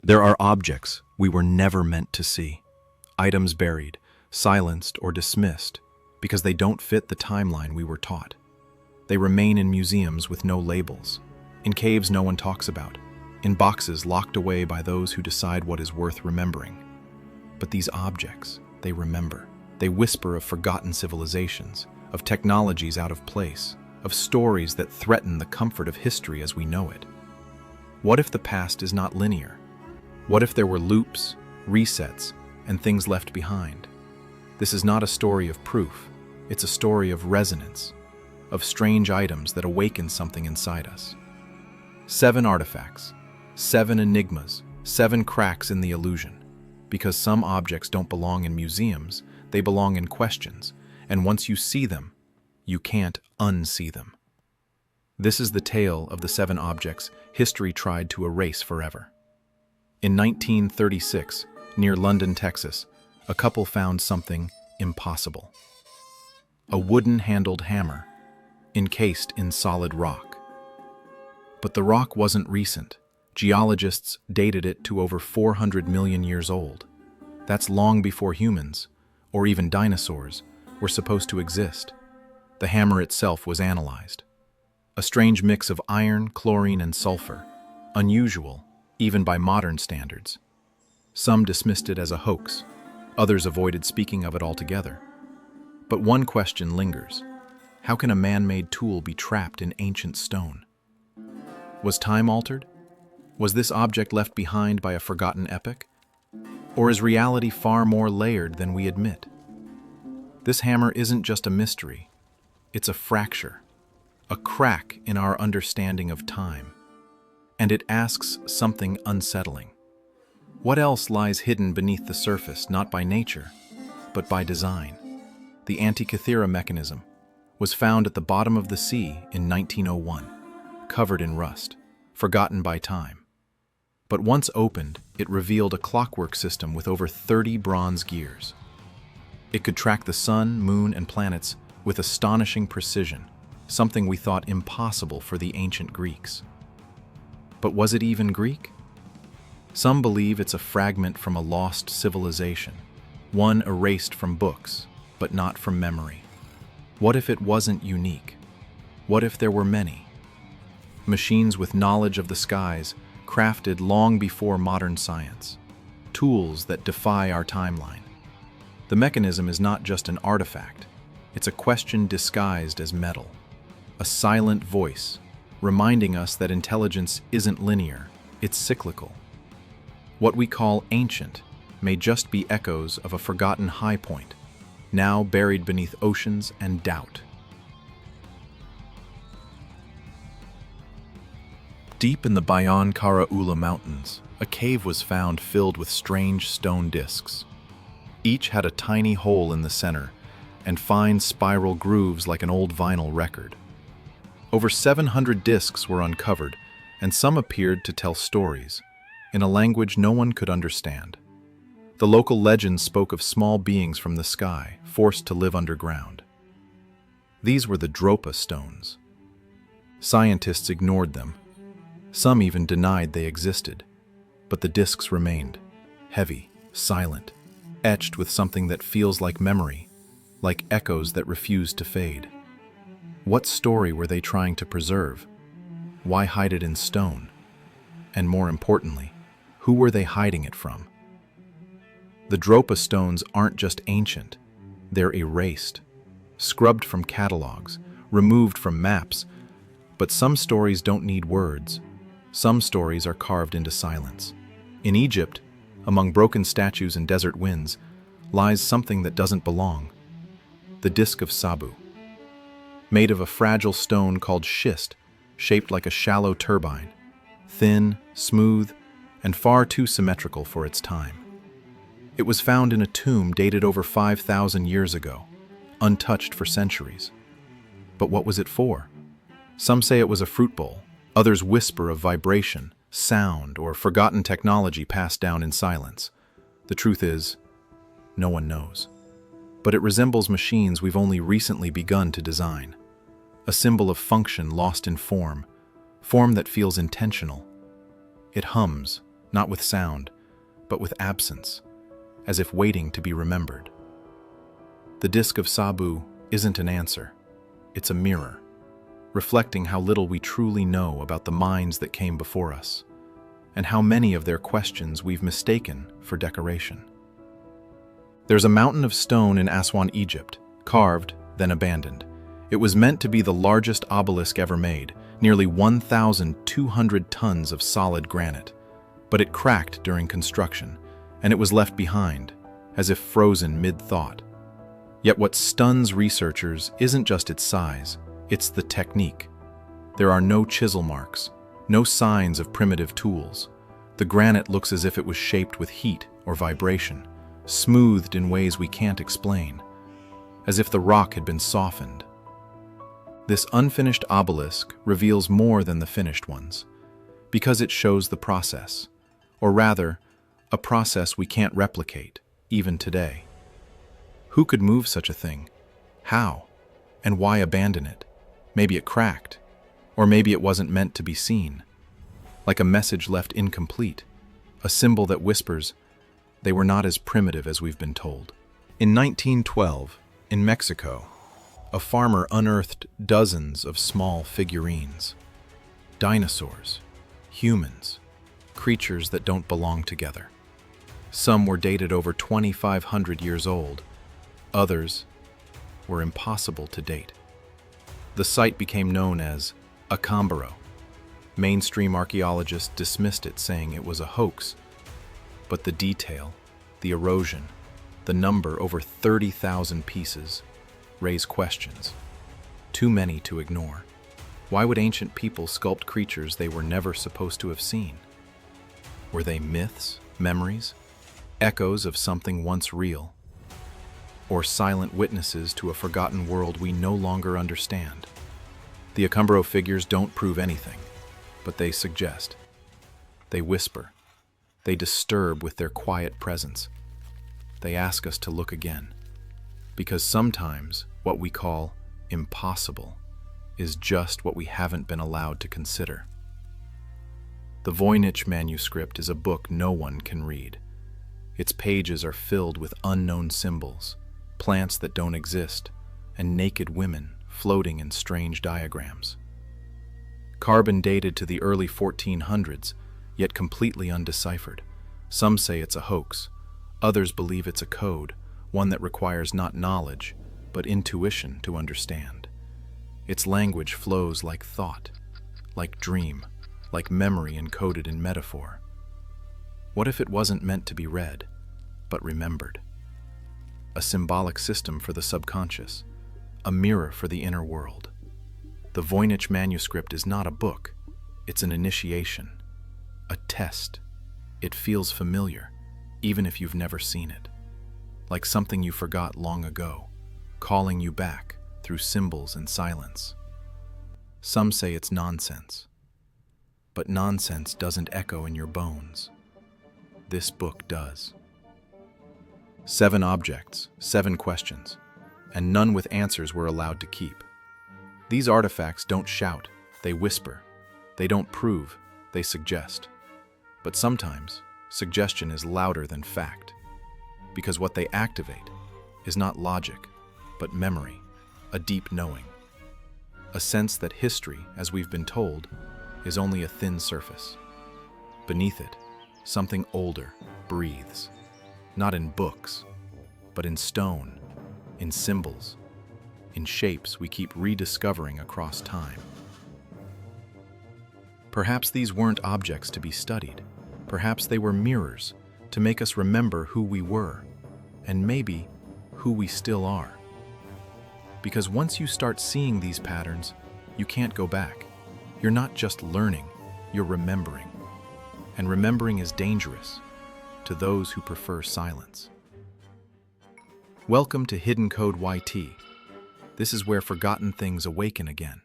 There are objects we were never meant to see, items buried, silenced, or dismissed because they don't fit the timeline we were taught. They remain in museums with no labels, in caves no one talks about, in boxes locked away by those who decide what is worth remembering. But these objects, they remember. They whisper of forgotten civilizations, of technologies out of place, of stories that threaten the comfort of history as we know it. What if the past is not linear? What if there were loops, resets, and things left behind? This is not a story of proof. It's a story of resonance, of strange items that awaken something inside us. 7 artifacts, 7 enigmas, 7 cracks in the illusion. Because some objects don't belong in museums, they belong in questions, and once you see them, you can't unsee them. This is the tale of the 7 objects history tried to erase forever. In 1936, near London, Texas, a couple found something impossible. A wooden-handled hammer, encased in solid rock. But the rock wasn't recent. Geologists dated it to over 400 million years old. That's long before humans, or even dinosaurs, were supposed to exist. The hammer itself was analyzed. A strange mix of iron, chlorine, and sulfur, unusual, even by modern standards. Some dismissed it as a hoax, others avoided speaking of it altogether. But one question lingers. How can a man-made tool be trapped in ancient stone? Was time altered? Was this object left behind by a forgotten epoch? Or is reality far more layered than we admit? This hammer isn't just a mystery. It's a fracture, a crack in our understanding of time. And it asks something unsettling. What else lies hidden beneath the surface, not by nature, but by design? The Antikythera mechanism was found at the bottom of the sea in 1901, covered in rust, forgotten by time. But once opened, it revealed a clockwork system with over 30 bronze gears. It could track the sun, moon, and planets with astonishing precision, something we thought impossible for the ancient Greeks. But was it even Greek? Some believe it's a fragment from a lost civilization, one erased from books, but not from memory. What if it wasn't unique? What if there were many? Machines with knowledge of the skies, crafted long before modern science. Tools that defy our timeline. The mechanism is not just an artifact. It's a question disguised as metal. A silent voice, reminding us that intelligence isn't linear, it's cyclical. What we call ancient may just be echoes of a forgotten high point, now buried beneath oceans and doubt. Deep in the Bayan Karaula Mountains, a cave was found filled with strange stone discs. Each had a tiny hole in the center and fine spiral grooves like an old vinyl record. Over 700 discs were uncovered, and some appeared to tell stories, in a language no one could understand. The local legends spoke of small beings from the sky, forced to live underground. These were the Dropa stones. Scientists ignored them. Some even denied they existed, but the discs remained, heavy, silent, etched with something that feels like memory, like echoes that refuse to fade. What story were they trying to preserve? Why hide it in stone? And more importantly, who were they hiding it from? The Dropa stones aren't just ancient, they're erased, scrubbed from catalogs, removed from maps, but some stories don't need words. Some stories are carved into silence. In Egypt, among broken statues and desert winds, lies something that doesn't belong. The disc of Sabu. Made of a fragile stone called schist, shaped like a shallow turbine, thin, smooth, and far too symmetrical for its time. It was found in a tomb dated over 5,000 years ago, untouched for centuries. But what was it for? Some say it was a fruit bowl. Others whisper of vibration, sound, or forgotten technology passed down in silence. The truth is, no one knows. But it resembles machines we've only recently begun to design. A symbol of function lost in form that feels intentional. It hums, not with sound, but with absence, as if waiting to be remembered. The disc of Sabu isn't an answer, it's a mirror, reflecting how little we truly know about the minds that came before us, and how many of their questions we've mistaken for decoration. There's a mountain of stone in Aswan, Egypt, carved, then abandoned. It was meant to be the largest obelisk ever made, nearly 1,200 tons of solid granite. But it cracked during construction, and it was left behind, as if frozen mid-thought. Yet what stuns researchers isn't just its size, it's the technique. There are no chisel marks, no signs of primitive tools. The granite looks as if it was shaped with heat or vibration, smoothed in ways we can't explain, as if the rock had been softened. This unfinished obelisk reveals more than the finished ones, because it shows the process, or rather, a process we can't replicate, even today. Who could move such a thing? How? And why abandon it? Maybe it cracked, or maybe it wasn't meant to be seen. Like a message left incomplete, a symbol that whispers, they were not as primitive as we've been told. In 1912, in Mexico, a farmer unearthed dozens of small figurines. Dinosaurs, humans, creatures that don't belong together. Some were dated over 2,500 years old. Others were impossible to date. The site became known as Acambaro. Mainstream archaeologists dismissed it, saying it was a hoax. But the detail, the erosion, the number, over 30,000 pieces, raise questions. Too many to ignore. Why would ancient people sculpt creatures they were never supposed to have seen? Were they myths, memories, echoes of something once real, or silent witnesses to a forgotten world we no longer understand? The Acambaro figures don't prove anything, but they suggest. They whisper. They disturb with their quiet presence. They ask us to look again, because sometimes what we call impossible is just what we haven't been allowed to consider. The Voynich manuscript is a book no one can read. Its pages are filled with unknown symbols, plants that don't exist, and naked women floating in strange diagrams. Carbon dated to the early 1400s, yet completely undeciphered. Some say it's a hoax. Others believe it's a code, one that requires not knowledge, but intuition to understand. Its language flows like thought, like dream, like memory encoded in metaphor. What if it wasn't meant to be read, but remembered? A symbolic system for the subconscious, a mirror for the inner world. The Voynich manuscript is not a book, it's an initiation, a test. It feels familiar, even if you've never seen it, like something you forgot long ago, calling you back through symbols and silence. Some say it's nonsense, but nonsense doesn't echo in your bones. This book does. 7 objects, 7 questions, and none with answers we're allowed to keep. These artifacts don't shout, they whisper. They don't prove, they suggest. But sometimes, suggestion is louder than fact, because what they activate is not logic, but memory, a deep knowing, a sense that history, as we've been told, is only a thin surface. Beneath it, something older breathes, not in books, but in stone, in symbols, in shapes we keep rediscovering across time. Perhaps these weren't objects to be studied. Perhaps they were mirrors to make us remember who we were, and maybe who we still are. Because once you start seeing these patterns, you can't go back. You're not just learning, you're remembering. And remembering is dangerous to those who prefer silence. Welcome to HiddenCodeYT. This is where forgotten things awaken again.